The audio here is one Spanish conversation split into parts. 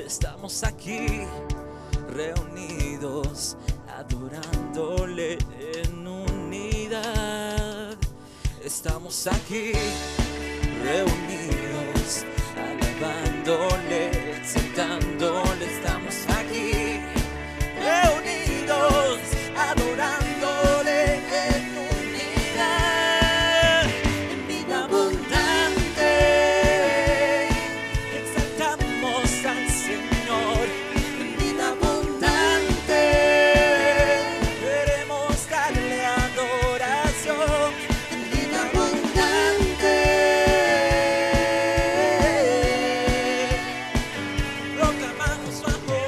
Estamos aquí reunidos, adorándole en unidad. Estamos aquí reunidos, alabándole, exaltándole. Estamos aquí reunidos, adorándole en unidad. En vida abundante exaltamos al Señor. En vida abundante queremos darle adoración. En vida abundante proclamamos su amor.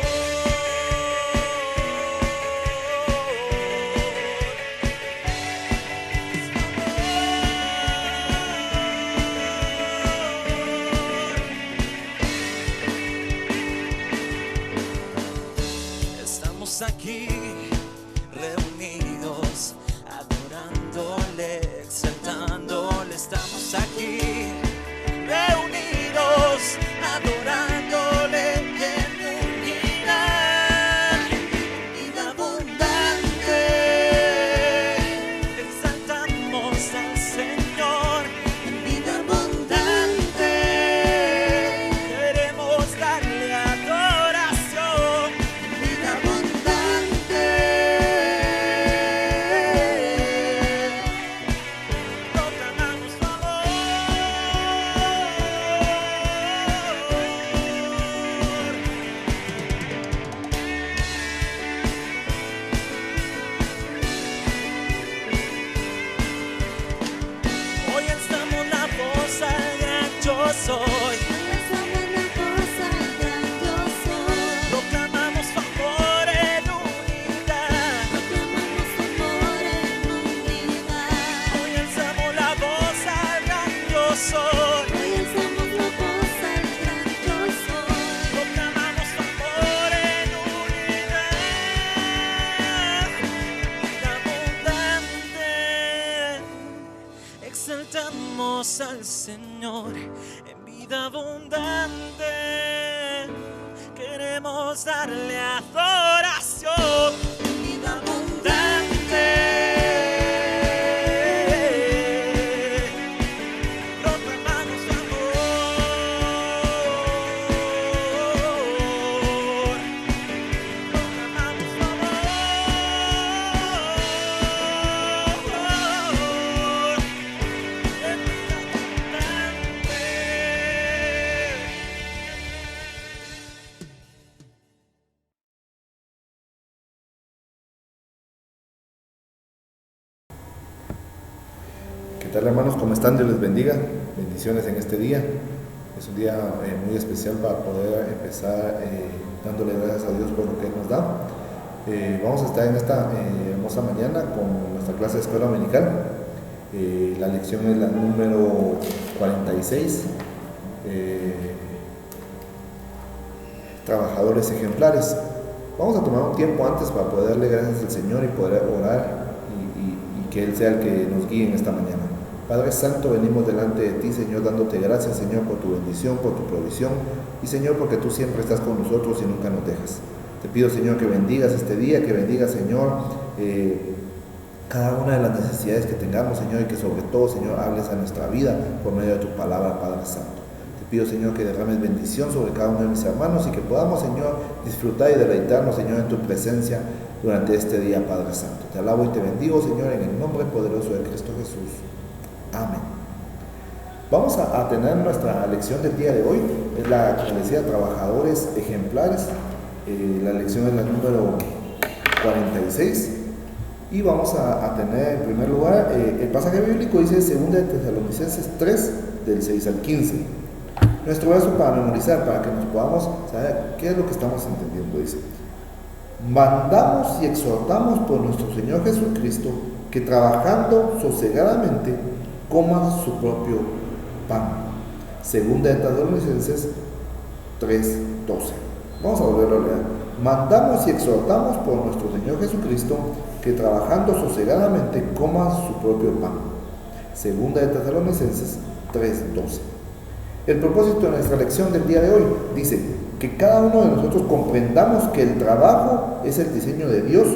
Estamos aquí reunidos, adorándole, exaltándole. Estamos aquí reunidos, adorándole en unidad. Vida abundante exaltamos al Señor. En vida abundante queremos darle adoración. En vida abundante proclamamos su amor. Hoy alzamos la voz al gran yo soy. Proclamamos su amor en unidad. Hoy alzamos la voz al gran yo soy. Proclamamos su amor en unidad. Vida abundante exaltamos al Señor. En vida abundante queremos darle adoración. En vida abundante proclamamos su amor. Proclamamos su amor. En vida abundante. ¿Qué tal, hermanos? ¿Cómo están? Dios les bendiga. Bendiciones en este día. Es un día muy especial para poder empezar dándole gracias a Dios por lo que Él nos da. Vamos a estar en esta hermosa mañana con nuestra clase de escuela dominical. La lección es la número 46. Trabajadores ejemplares. Vamos a tomar un tiempo antes para poder darle gracias al Señor y poder orar y que Él sea el que nos guíe en esta mañana. Padre Santo, venimos delante de ti, Señor, dándote gracias, Señor, por tu bendición, por tu provisión y, Señor, porque tú siempre estás con nosotros y nunca nos dejas. Te pido, Señor, que bendigas este día, que bendigas, Señor, cada una de las necesidades que tengamos, Señor, y que sobre todo, Señor, hables a nuestra vida por medio de tu palabra, Padre Santo. Te pido, Señor, que derrames bendición sobre cada uno de mis hermanos y que podamos, Señor, disfrutar y deleitarnos, Señor, en tu presencia durante este día, Padre Santo. Te alabo y te bendigo, Señor, en el nombre poderoso de Cristo Jesús. Amén. Vamos a tener nuestra lección del día de hoy. Es la, como decía, trabajadores ejemplares. La lección es la número 46. Y vamos a tener en primer lugar el pasaje bíblico dice 2 de Tesalonicenses 3, del 6 al 15. Nuestro verso para memorizar, para que nos podamos saber qué es lo que estamos entendiendo, dice: mandamos y exhortamos por nuestro Señor Jesucristo que trabajando sosegadamente coman su propio pan. 2 de Tesalonicenses 3:12. Vamos a volverlo a leer. Mandamos y exhortamos por nuestro Señor Jesucristo que trabajando sosegadamente coman su propio pan. 2 de Tesalonicenses 3:12. El propósito de nuestra lección del día de hoy dice: que cada uno de nosotros comprendamos que el trabajo es el diseño de Dios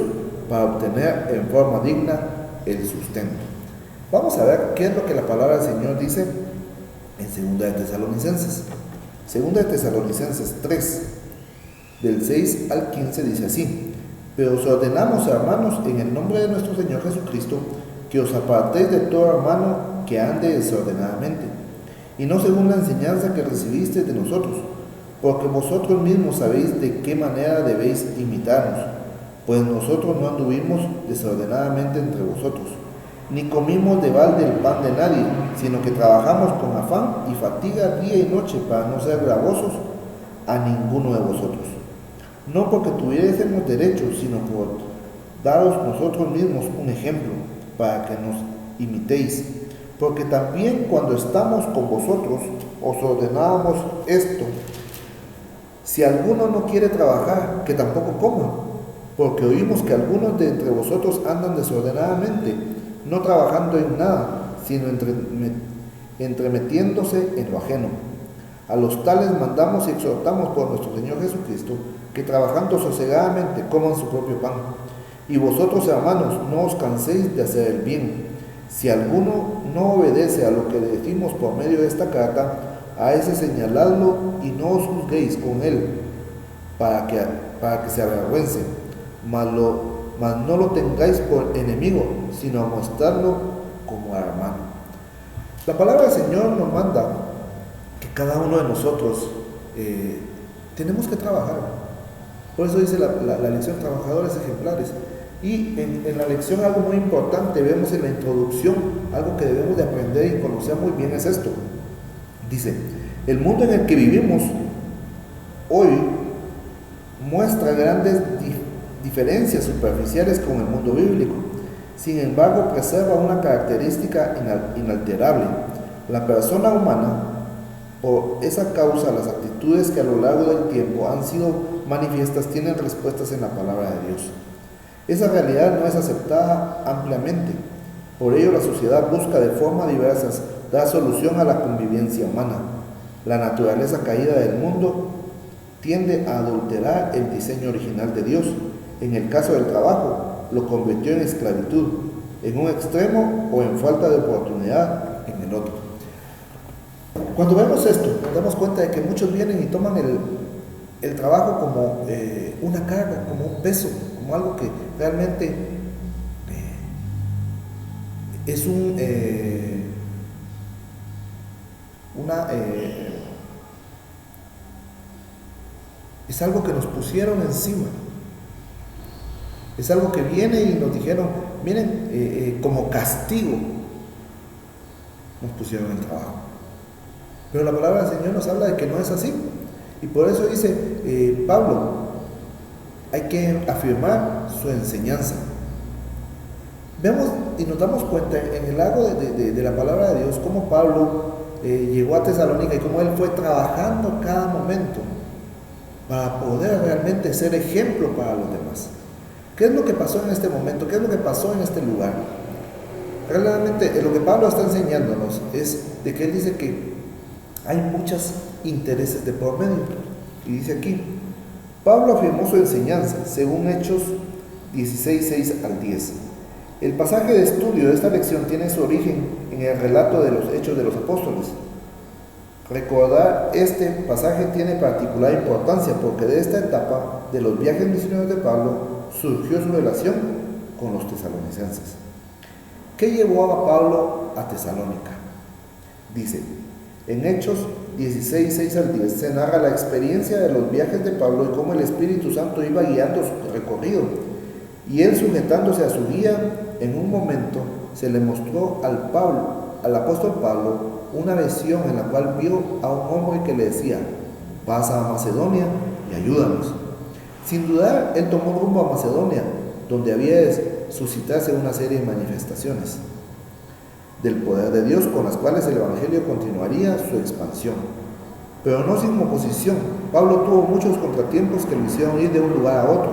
para obtener en forma digna el sustento. Vamos a ver qué es lo que la palabra del Señor dice en 2 de Tesalonicenses. 2 de Tesalonicenses 3, del 6 al 15 dice así: pero os ordenamos, hermanos, en el nombre de nuestro Señor Jesucristo, que os apartéis de todo hermano que ande desordenadamente, y no según la enseñanza que recibisteis de nosotros, porque vosotros mismos sabéis de qué manera debéis imitarnos, pues nosotros no anduvimos desordenadamente entre vosotros, ni comimos de balde el pan de nadie, sino que trabajamos con afán y fatiga día y noche para no ser gravosos a ninguno de vosotros. No porque tuviésemos derecho, sino por daros nosotros mismos un ejemplo, para que nos imitéis. Porque también cuando estamos con vosotros, os ordenábamos esto: si alguno no quiere trabajar, que tampoco coma, porque oímos que algunos de entre vosotros andan desordenadamente, no trabajando en nada, sino entremetiéndose en lo ajeno. A los tales mandamos y exhortamos por nuestro Señor Jesucristo, que trabajando sosegadamente coman su propio pan. Y vosotros, hermanos, no os canséis de hacer el bien. Si alguno no obedece a lo que decimos por medio de esta carta, a ese señaladlo y no os juzguéis con él, para que se avergüence, mas no lo tengáis por enemigo, sino a mostrarlo como hermano. La palabra del Señor nos manda que cada uno de nosotros tenemos que trabajar. Por eso dice la lección trabajadores ejemplares. Y en la lección algo muy importante, vemos en la introducción, algo que debemos de aprender y conocer muy bien es esto. Dice: el mundo en el que vivimos hoy muestra grandes diferencias superficiales con el mundo bíblico. Sin embargo, preserva una característica inalterable. La persona humana, por esa causa, las actitudes que a lo largo del tiempo han sido manifiestas tienen respuestas en la palabra de Dios. Esa realidad no es aceptada ampliamente. Por ello, la sociedad busca de forma diversas dar solución a la convivencia humana. La naturaleza caída del mundo tiende a adulterar el diseño original de Dios. En el caso del trabajo, lo convirtió en esclavitud, en un extremo, o en falta de oportunidad en el otro. Cuando vemos esto, nos damos cuenta de que muchos vienen y toman el trabajo como una carga, como un peso, como algo que realmente es es algo que nos pusieron encima. Es algo que viene y nos dijeron, miren, como castigo nos pusieron el trabajo. Pero la palabra del Señor nos habla de que no es así. Y por eso dice Pablo, hay que afirmar su enseñanza. Vemos y nos damos cuenta en el largo de la palabra de Dios cómo Pablo llegó a Tesalónica y cómo él fue trabajando cada momento para poder realmente ser ejemplo para los demás. ¿Qué es lo que pasó en este momento? ¿Qué es lo que pasó en este lugar? Realmente lo que Pablo está enseñándonos es de que él dice que hay muchos intereses de por medio. Y dice aquí, Pablo afirmó su enseñanza según Hechos 16:6 al 10. El pasaje de estudio de esta lección tiene su origen en el relato de los Hechos de los Apóstoles. Recordar este pasaje tiene particular importancia porque de esta etapa de los viajes misioneros de Pablo surgió su relación con los tesalonicenses. ¿Qué llevó a Pablo a Tesalónica? Dice, en Hechos 16:6 al 10 se narra la experiencia de los viajes de Pablo y cómo el Espíritu Santo iba guiando su recorrido. Y él, sujetándose a su guía, en un momento se le mostró al apóstol Pablo una visión en la cual vio a un hombre que le decía, pasa a Macedonia y ayúdanos. Sin dudar, él tomó rumbo a Macedonia, donde había de suscitarse una serie de manifestaciones del poder de Dios con las cuales el Evangelio continuaría su expansión. Pero no sin oposición. Pablo tuvo muchos contratiempos que lo hicieron ir de un lugar a otro,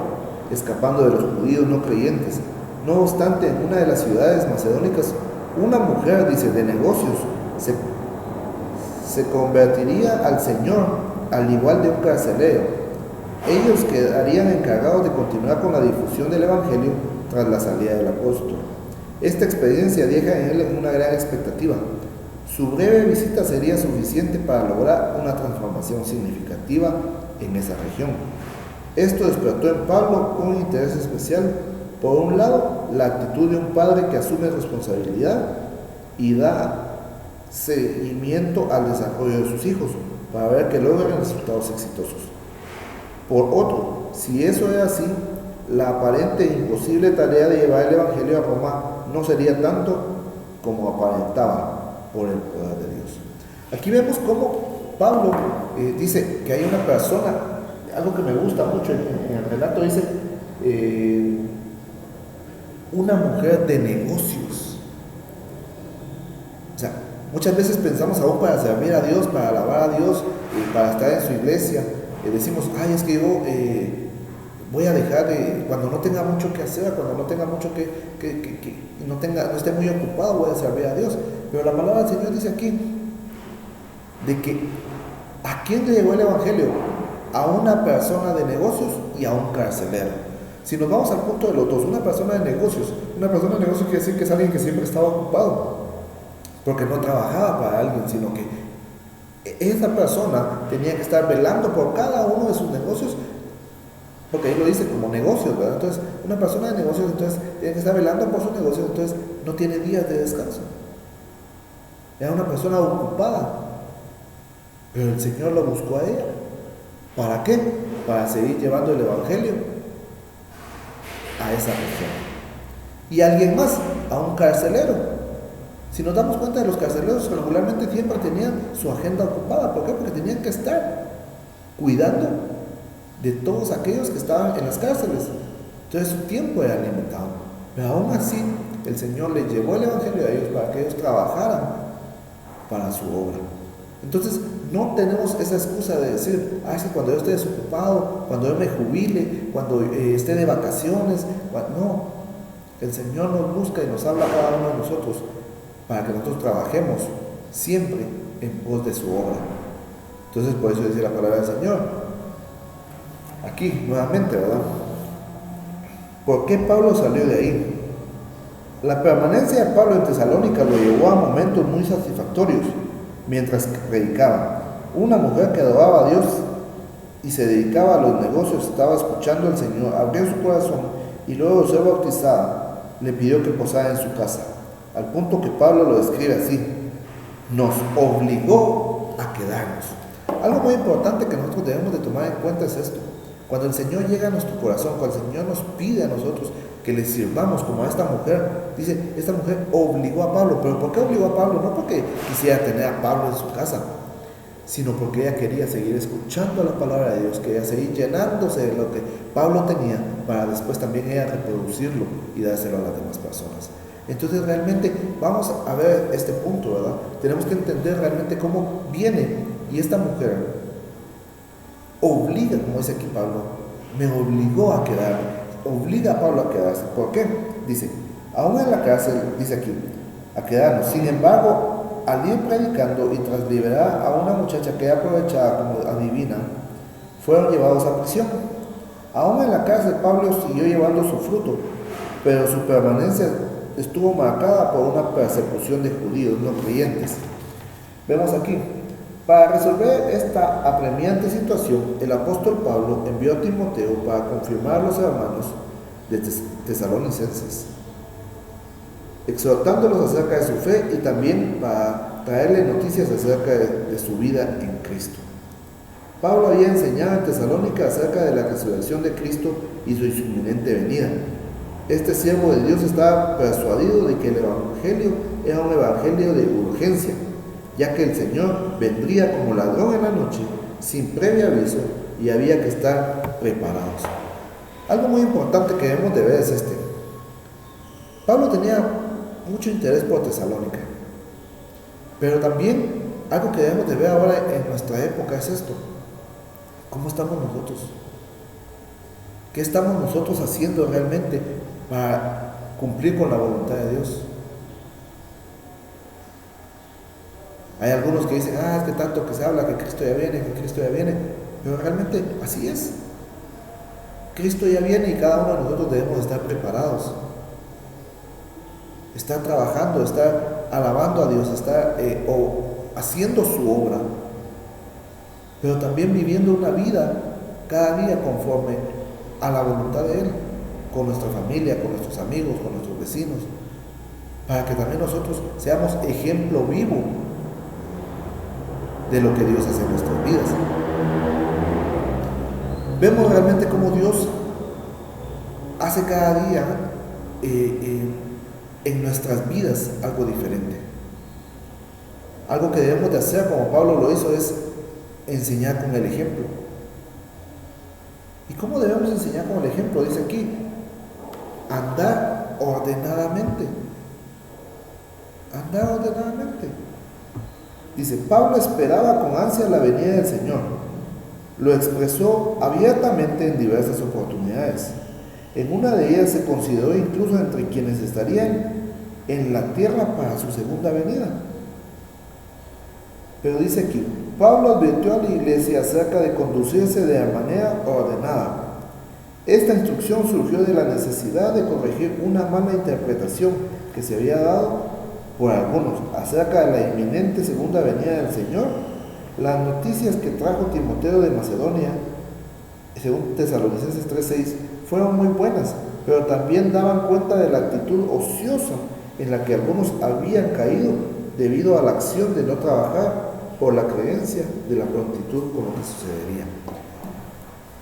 escapando de los judíos no creyentes. No obstante, en una de las ciudades macedónicas, una mujer, dice, de negocios, se convertiría al Señor al igual de un carcelero. Ellos quedarían encargados de continuar con la difusión del Evangelio tras la salida del apóstol. Esta experiencia deja en él una gran expectativa. Su breve visita sería suficiente para lograr una transformación significativa en esa región. Esto despertó en Pablo un interés especial. Por un lado, la actitud de un padre que asume responsabilidad y da seguimiento al desarrollo de sus hijos para ver que logren resultados exitosos. Por otro, si eso es así, la aparente e imposible tarea de llevar el Evangelio a Roma no sería tanto como aparentaba por el poder de Dios. Aquí vemos cómo Pablo dice que hay una persona, algo que me gusta mucho en el relato, dice una mujer de negocios. O sea, muchas veces pensamos aún para servir a Dios, para alabar a Dios, para estar en su iglesia, decimos, ay, es que yo voy a dejar, cuando no tenga mucho que hacer, cuando no tenga mucho no esté muy ocupado, voy a servir a Dios. Pero la palabra del Señor dice aquí, de que ¿a quién le llegó el Evangelio? A una persona de negocios y a un carcelero. Si nos vamos al punto de los dos, una persona de negocios quiere decir que es alguien que siempre estaba ocupado, porque no trabajaba para alguien, sino que esa persona tenía que estar velando por cada uno de sus negocios, porque ahí lo dice como negocios, ¿verdad? Entonces, una persona de negocios, entonces, tiene que estar velando por sus negocios, entonces no tiene días de descanso. Era una persona ocupada, pero el Señor lo buscó a ella. ¿Para qué? Para seguir llevando el Evangelio a esa región. Y alguien más, a un carcelero. Si nos damos cuenta de los carceleros, regularmente siempre tenían su agenda ocupada. ¿Por qué? Porque tenían que estar cuidando de todos aquellos que estaban en las cárceles. Entonces su tiempo era limitado. Pero aún así, el Señor les llevó el Evangelio a ellos para que ellos trabajaran para su obra. Entonces, no tenemos esa excusa de decir, es que cuando yo esté desocupado, cuando yo me jubile, cuando esté de vacaciones. No, el Señor nos busca y nos habla a cada uno de nosotros para que nosotros trabajemos siempre en pos de su obra. Entonces, por eso dice la palabra del Señor aquí nuevamente, ¿verdad? ¿Por qué Pablo salió de ahí? La permanencia de Pablo en Tesalónica lo llevó a momentos muy satisfactorios mientras predicaba. Una mujer que adoraba a Dios y se dedicaba a los negocios estaba escuchando al Señor, abrió su corazón y luego de ser bautizada le pidió que posara en su casa, al punto que Pablo lo describe así: nos obligó a quedarnos. Algo muy importante que nosotros debemos de tomar en cuenta es esto: cuando el Señor llega a nuestro corazón, cuando el Señor nos pide a nosotros que le sirvamos, como a esta mujer, dice, esta mujer obligó a Pablo. ¿Pero por qué obligó a Pablo? No porque quisiera tener a Pablo en su casa, sino porque ella quería seguir escuchando la palabra de Dios, quería seguir llenándose de lo que Pablo tenía, para después también ella reproducirlo y dárselo a las demás personas. Entonces realmente vamos a ver este punto, ¿verdad? Tenemos que entender realmente cómo viene, y esta mujer obliga, como dice aquí Pablo, me obligó a quedarme, obliga a Pablo a quedarse. ¿Por qué? Dice, aún en la cárcel, dice aquí, a quedarnos. Sin embargo, al ir predicando y tras liberar a una muchacha que aprovechaba como adivina, fueron llevados a prisión. Aún en la cárcel, Pablo siguió llevando su fruto, pero su permanencia estuvo marcada por una persecución de judíos no creyentes. Vemos aquí, para resolver esta apremiante situación, el apóstol Pablo envió a Timoteo para confirmar a los hermanos de tesalonicenses, exhortándolos acerca de su fe y también para traerle noticias acerca de su vida en Cristo. Pablo había enseñado en Tesalónica acerca de la resurrección de Cristo y su inminente venida. Este siervo de Dios estaba persuadido de que el evangelio era un evangelio de urgencia, ya que el Señor vendría como ladrón en la noche, sin previo aviso, y había que estar preparados. Algo muy importante que debemos de ver es este: Pablo tenía mucho interés por Tesalónica, pero también algo que debemos de ver ahora en nuestra época es esto: ¿cómo estamos nosotros? ¿Qué estamos nosotros haciendo realmente para cumplir con la voluntad de Dios? Hay algunos que dicen, es que tanto que se habla que Cristo ya viene, que Cristo ya viene. Pero realmente así es. Cristo ya viene y cada uno de nosotros debemos estar preparados. Estar trabajando, estar alabando a Dios, estar haciendo su obra. Pero también viviendo una vida cada día conforme a la voluntad de Él, con nuestra familia, con nuestros amigos, con nuestros vecinos, para que también nosotros seamos ejemplo vivo de lo que Dios hace en nuestras vidas. Vemos realmente cómo Dios hace cada día en nuestras vidas algo diferente. Algo que debemos de hacer, como Pablo lo hizo, es enseñar con el ejemplo. ¿Y cómo debemos enseñar con el ejemplo? Dice aquí, andar ordenadamente. Andar ordenadamente. Dice, Pablo esperaba con ansia la venida del Señor. Lo expresó abiertamente en diversas oportunidades. En una de ellas se consideró incluso entre quienes estarían en la tierra para su segunda venida. Pero dice aquí, Pablo advirtió a la iglesia acerca de conducirse de manera ordenada. Esta instrucción surgió de la necesidad de corregir una mala interpretación que se había dado por algunos acerca de la inminente segunda venida del Señor. Las noticias que trajo Timoteo de Macedonia, según Tesalonicenses 3:6, fueron muy buenas, pero también daban cuenta de la actitud ociosa en la que algunos habían caído debido a la acción de no trabajar por la creencia de la prontitud con lo que sucedería.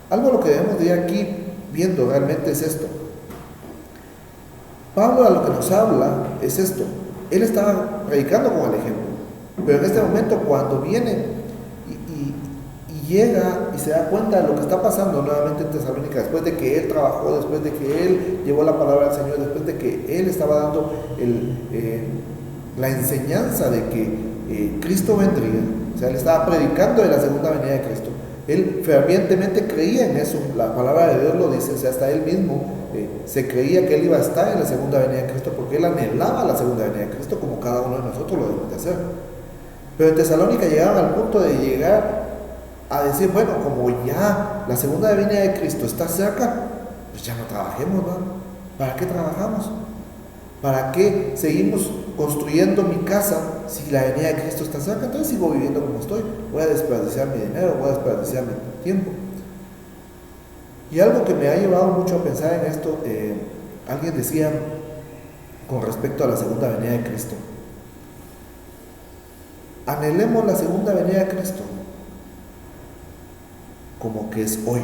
Algo lo que debemos de ir aquí viendo realmente es esto. Pablo a lo que nos habla es esto. Él estaba predicando con el ejemplo, pero en este momento cuando viene y llega y se da cuenta de lo que está pasando nuevamente en Tesalónica, después de que él trabajó, después de que él llevó la palabra del Señor, después de que él estaba dando la enseñanza de que Cristo vendría, o sea, él estaba predicando de la segunda venida de Cristo. Él fervientemente creía en eso, la palabra de Dios lo dice, o sea, hasta él mismo se creía que él iba a estar en la segunda venida de Cristo, porque él anhelaba la segunda venida de Cristo, como cada uno de nosotros lo debemos de hacer. Pero en Tesalónica llegaron al punto de llegar a decir, bueno, como ya la segunda venida de Cristo está cerca, pues ya no trabajemos, ¿no? ¿Para qué trabajamos? ¿Para qué seguimos construyendo mi casa si la venida de Cristo está cerca? Entonces sigo viviendo como estoy, voy a desperdiciar mi dinero, voy a desperdiciar mi tiempo. Y algo que me ha llevado mucho a pensar en esto, alguien decía con respecto a la segunda venida de Cristo, anhelemos la segunda venida de Cristo como que es hoy,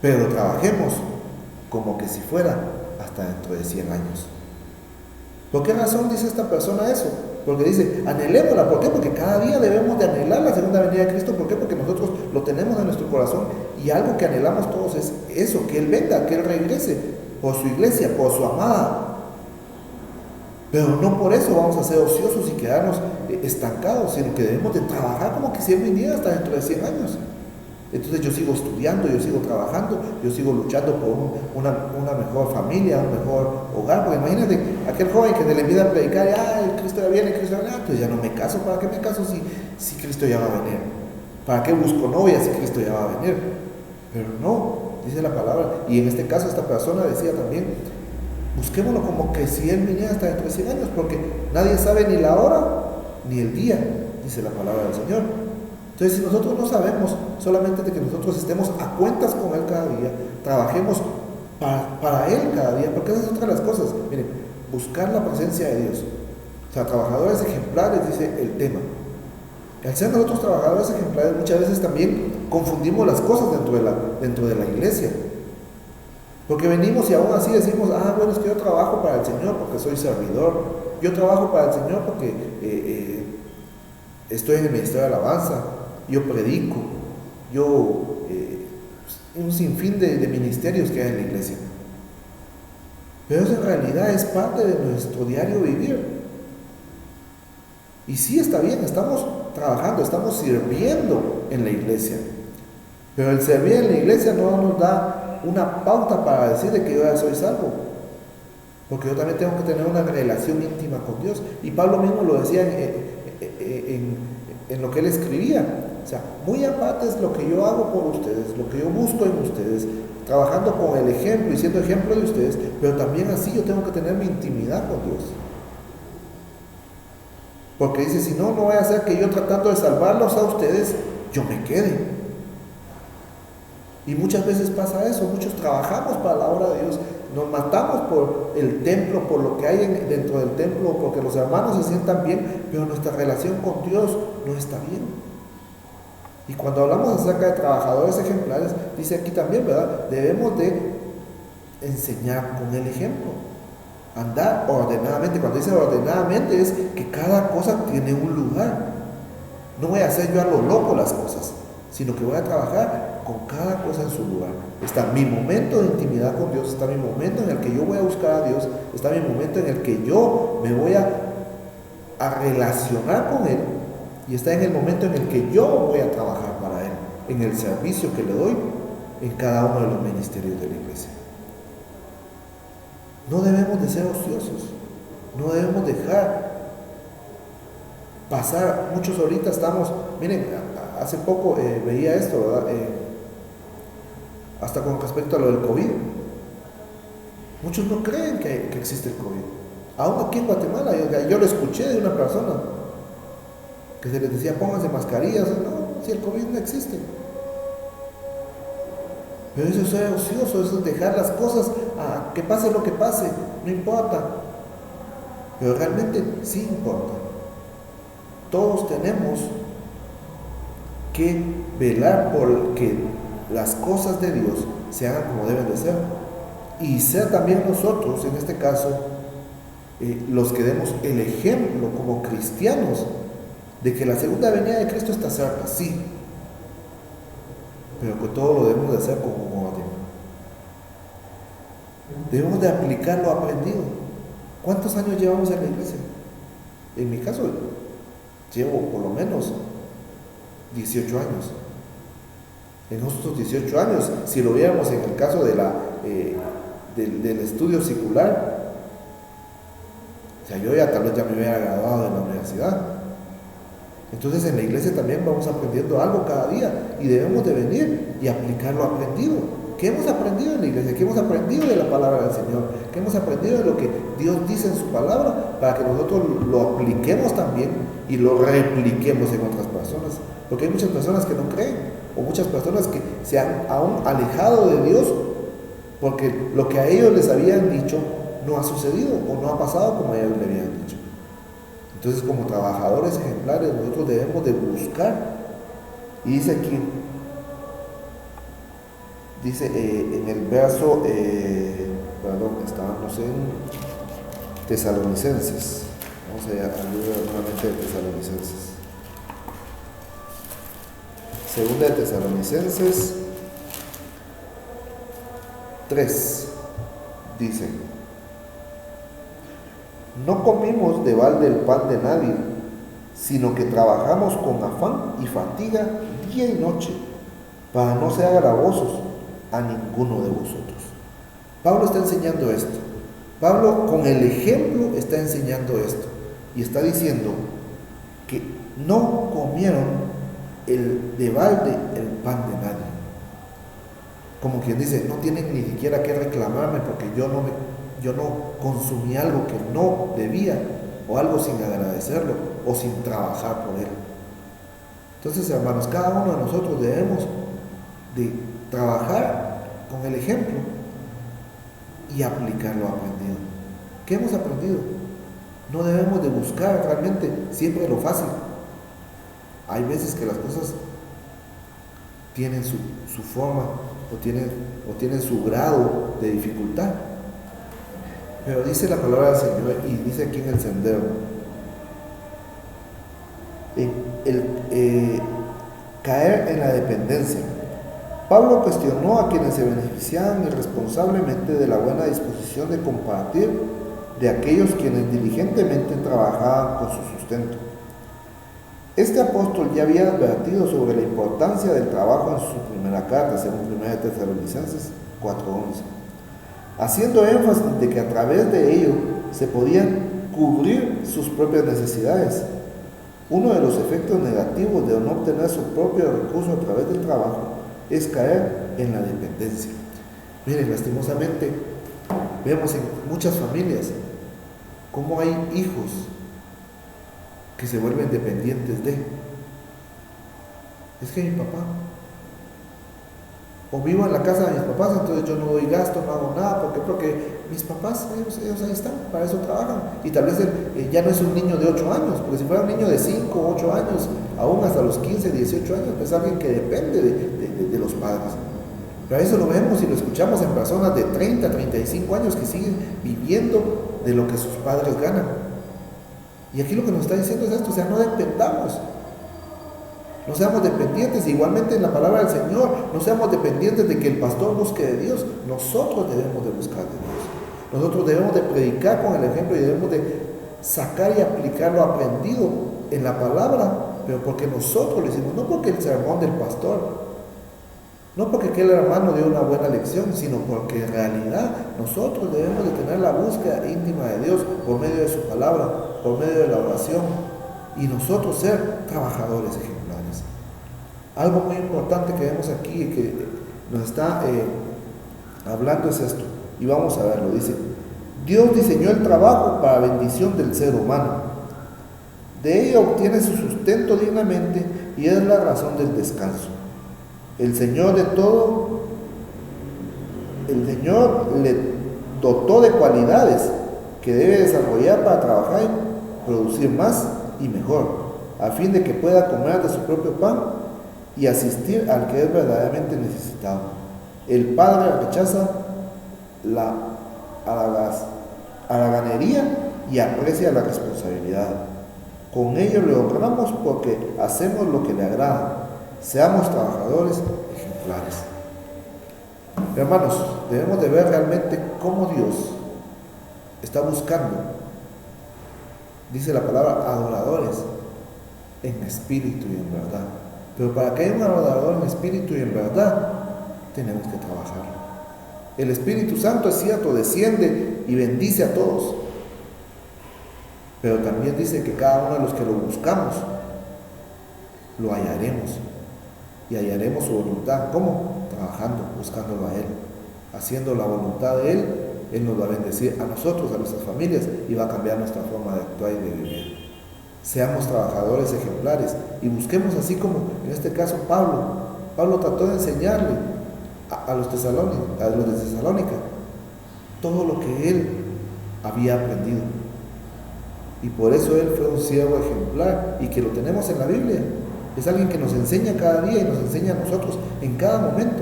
pero trabajemos como que si fuera hasta dentro de 100 años. ¿Por qué razón dice esta persona eso? Porque dice, anhelémosla. ¿Por qué? Porque cada día debemos de anhelar la segunda venida de Cristo. ¿Por qué? Porque nosotros lo tenemos en nuestro corazón y algo que anhelamos todos es eso, que Él venga, que Él regrese por su iglesia, por su amada. Pero no por eso vamos a ser ociosos y quedarnos estancados, sino que debemos de trabajar como que si Él viniera hasta dentro de 100 años. Entonces yo sigo estudiando, yo sigo trabajando, yo sigo luchando por una mejor familia, un mejor hogar. Porque imagínate, aquel joven que le empieza a predicar, Cristo ya viene, pues ya no me caso. ¿Para qué me caso si Cristo ya va a venir? ¿Para qué busco novia si Cristo ya va a venir? Pero no, dice la palabra. Y en este caso esta persona decía también, busquémoslo como que si Él viniera hasta dentro de 100 años, porque nadie sabe ni la hora ni el día, dice la palabra del Señor. Entonces, si nosotros no sabemos, solamente de que nosotros estemos a cuentas con Él cada día, trabajemos para Él cada día, porque esa es otra de las cosas. Miren, buscar la presencia de Dios. O sea, trabajadores ejemplares, dice el tema. Al ser nosotros trabajadores ejemplares, muchas veces también confundimos las cosas dentro de la iglesia. Porque venimos y aún así decimos, bueno, es que yo trabajo para el Señor porque soy servidor. Yo trabajo para el Señor porque estoy en el ministerio de alabanza. Yo predico, un sinfín de ministerios que hay en la iglesia. Pero eso en realidad es parte de nuestro diario vivir. Y sí está bien, estamos trabajando, estamos sirviendo en la iglesia. Pero el servir en la iglesia no nos da una pauta para decir de que yo ya soy salvo. porque yo también tengo que tener una relación íntima con Dios. Y Pablo mismo lo decía en lo que él escribía. O sea, muy aparte es lo que yo hago por ustedes, lo que yo busco en ustedes, trabajando con el ejemplo y siendo ejemplo de ustedes, pero también así yo tengo que tener mi intimidad con Dios. Porque dice, si no, no vaya a ser que yo tratando de salvarlos a ustedes, yo me quede. Y muchas veces pasa eso, muchos trabajamos para la obra de Dios, nos matamos por el templo, por lo que hay dentro del templo, porque los hermanos se sientan bien, pero nuestra relación con Dios no está bien. Y cuando hablamos acerca de trabajadores ejemplares, dice aquí también, ¿verdad? Debemos de enseñar con el ejemplo, andar ordenadamente. Cuando dice ordenadamente es que cada cosa tiene un lugar. No voy a hacer yo a lo loco las cosas, sino que voy a trabajar con cada cosa en su lugar. Está mi momento de intimidad con Dios, está mi momento en el que yo voy a buscar a Dios, está mi momento en el que yo me voy a relacionar con Él, y está en el momento en el que yo voy a trabajar para Él, en el servicio que le doy en cada uno de los ministerios de la iglesia. No debemos de ser ociosos, no debemos dejar pasar. Muchos ahorita estamos, miren, hace poco veía esto, ¿verdad? Hasta con respecto a lo del COVID. Muchos no creen que existe el COVID. Aún aquí en Guatemala, yo lo escuché de una persona que se les decía, pónganse mascarillas. No, si el COVID no existe. Pero eso es ser ocioso, eso es dejar las cosas a que pase lo que pase, no importa. Pero realmente sí importa. Todos tenemos que velar por que las cosas de Dios se hagan como deben de ser, y ser también nosotros, en este caso, los que demos el ejemplo como cristianos de que la segunda venida de Cristo está cerca, sí, pero que todo lo debemos de hacer con un orden. Debemos de aplicar lo aprendido. ¿Cuántos años llevamos en la iglesia? En mi caso, llevo por lo menos 18 años. En estos 18 años, si lo viéramos en el caso de del estudio secular, o sea, yo ya tal vez ya me hubiera graduado de la universidad. Entonces en la iglesia también vamos aprendiendo algo cada día, y debemos de venir y aplicar lo aprendido. ¿Qué hemos aprendido en la iglesia? ¿Qué hemos aprendido de la palabra del Señor? ¿Qué hemos aprendido de lo que Dios dice en su palabra? Para que nosotros lo apliquemos también y lo repliquemos en otras personas. Porque hay muchas personas que no creen, o muchas personas que se han aún alejado de Dios, porque lo que a ellos les habían dicho no ha sucedido o no ha pasado como a ellos le habían dicho. Entonces, como trabajadores ejemplares, nosotros debemos de buscar. Y dice aquí, dice en el verso, estábamos en Tesalonicenses. Vamos a leer nuevamente de Tesalonicenses. Segunda de Tesalonicenses 3 dice: no comimos de balde el pan de nadie, sino que trabajamos con afán y fatiga día y noche, para no ser gravosos a ninguno de vosotros. Pablo está enseñando esto. Pablo con el ejemplo está enseñando esto, y está diciendo que no comieron de balde el pan de nadie. Como quien dice, no tienen ni siquiera que reclamarme porque yo no consumí algo que no debía, o algo sin agradecerlo, o sin trabajar por él. Entonces, hermanos, cada uno de nosotros debemos de trabajar con el ejemplo y aplicar lo aprendido. ¿Qué hemos aprendido? No debemos de buscar realmente siempre lo fácil. Hay veces que las cosas tienen su forma, o tienen su grado de dificultad. Pero dice la palabra del Señor, y dice aquí en el sendero, caer en la dependencia. Pablo cuestionó a quienes se beneficiaban irresponsablemente de la buena disposición de compartir de aquellos quienes diligentemente trabajaban con su sustento. Este apóstol ya había advertido sobre la importancia del trabajo en su primera carta, según 1 Tesalonicenses 4:11. haciendo énfasis de que a través de ello se podían cubrir sus propias necesidades. Uno de los efectos negativos de no obtener su propio recurso a través del trabajo es caer en la dependencia. Miren, lastimosamente, vemos en muchas familias cómo hay hijos que se vuelven dependientes de. Es que mi papá, o vivo en la casa de mis papás, entonces yo no doy gasto, no hago nada. ¿Por qué? Porque mis papás, ellos ahí están, para eso trabajan. Y tal vez él ya no es un niño de 8 años, porque si fuera un niño de 5 o 8 años, aún hasta los 15, 18 años, pues es alguien que depende de los padres. Pero eso lo vemos y lo escuchamos en personas de 30, 35 años que siguen viviendo de lo que sus padres ganan. Y aquí lo que nos está diciendo es esto, o sea, no dependamos. No seamos dependientes, igualmente en la palabra del Señor, no seamos dependientes de que el pastor busque de Dios. Nosotros debemos de buscar de Dios. Nosotros debemos de predicar con el ejemplo y debemos de sacar y aplicar lo aprendido en la palabra, pero porque nosotros lo hicimos, no porque el sermón del pastor, no porque aquel hermano dio una buena lección, sino porque en realidad nosotros debemos de tener la búsqueda íntima de Dios por medio de su palabra, por medio de la oración, y nosotros ser trabajadores ejemplares. Algo muy importante que vemos aquí y que nos está hablando es esto, y vamos a verlo. Dice: Dios diseñó el trabajo para bendición del ser humano. De ella obtiene su sustento dignamente y es la razón del descanso. El Señor le dotó de cualidades que debe desarrollar para trabajar y producir más y mejor, a fin de que pueda comer de su propio pan y asistir al que es verdaderamente necesitado. El Padre rechaza la haraganería y aprecia la responsabilidad. Con ello le honramos porque hacemos lo que le agrada. Seamos trabajadores ejemplares. Hermanos, debemos de ver realmente cómo Dios está buscando, dice la palabra, adoradores en espíritu y en verdad. Pero para que haya un adorador en espíritu y en verdad, tenemos que trabajar. El Espíritu Santo, es cierto, desciende y bendice a todos, pero también dice que cada uno de los que lo buscamos, lo hallaremos. Y hallaremos su voluntad. ¿Cómo? Trabajando, buscándolo a Él, haciendo la voluntad de Él. Él nos va a bendecir a nosotros, a nuestras familias, y va a cambiar nuestra forma de actuar y de vivir. Seamos trabajadores ejemplares y busquemos, así como en este caso Pablo trató de enseñarle a los de Tesalónica todo lo que él había aprendido, y por eso él fue un siervo ejemplar, y que lo tenemos en la Biblia. Es alguien que nos enseña cada día y nos enseña a nosotros en cada momento.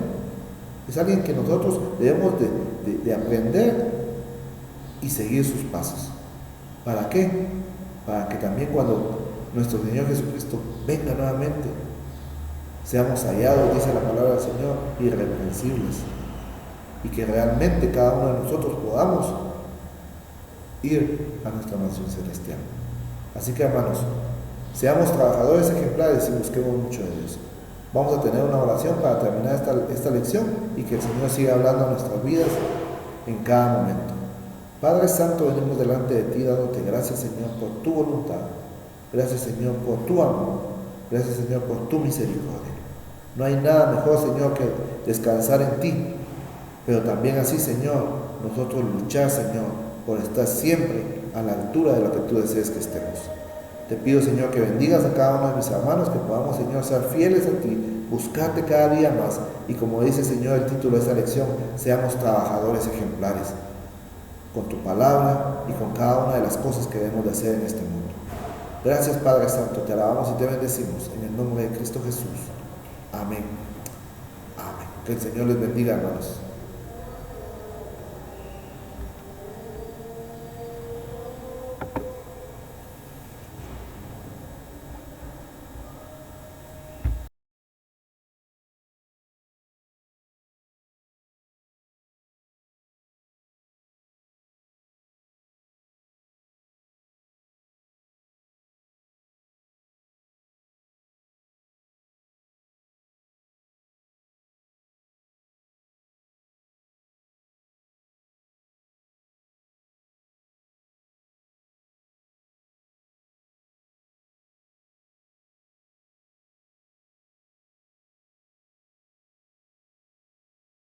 Es alguien que nosotros debemos de aprender y seguir sus pasos. ¿Para qué? Para que también cuando nuestro Señor Jesucristo venga nuevamente, seamos hallados, dice la palabra del Señor, irreprensibles, y que realmente cada uno de nosotros podamos ir a nuestra mansión celestial. Así que, hermanos, seamos trabajadores ejemplares y busquemos mucho de Dios. Vamos a tener una oración para terminar esta lección, y que el Señor siga hablando a nuestras vidas en cada momento. Padre Santo, venimos delante de ti dándote gracias, Señor, por tu voluntad. Gracias, Señor, por tu amor. Gracias, Señor, por tu misericordia. No hay nada mejor, Señor, que descansar en ti, pero también así, Señor, nosotros luchar, Señor, por estar siempre a la altura de lo que tú desees que estemos. Te pido, Señor, que bendigas a cada uno de mis hermanos, que podamos, Señor, ser fieles a ti, buscarte cada día más, y como dice, Señor, el título de esta lección, seamos trabajadores ejemplares, con tu palabra y con cada una de las cosas que debemos de hacer en este mundo. Gracias, Padre Santo, te alabamos y te bendecimos, en el nombre de Cristo Jesús. Amén. Amén. Que el Señor les bendiga, hermanos.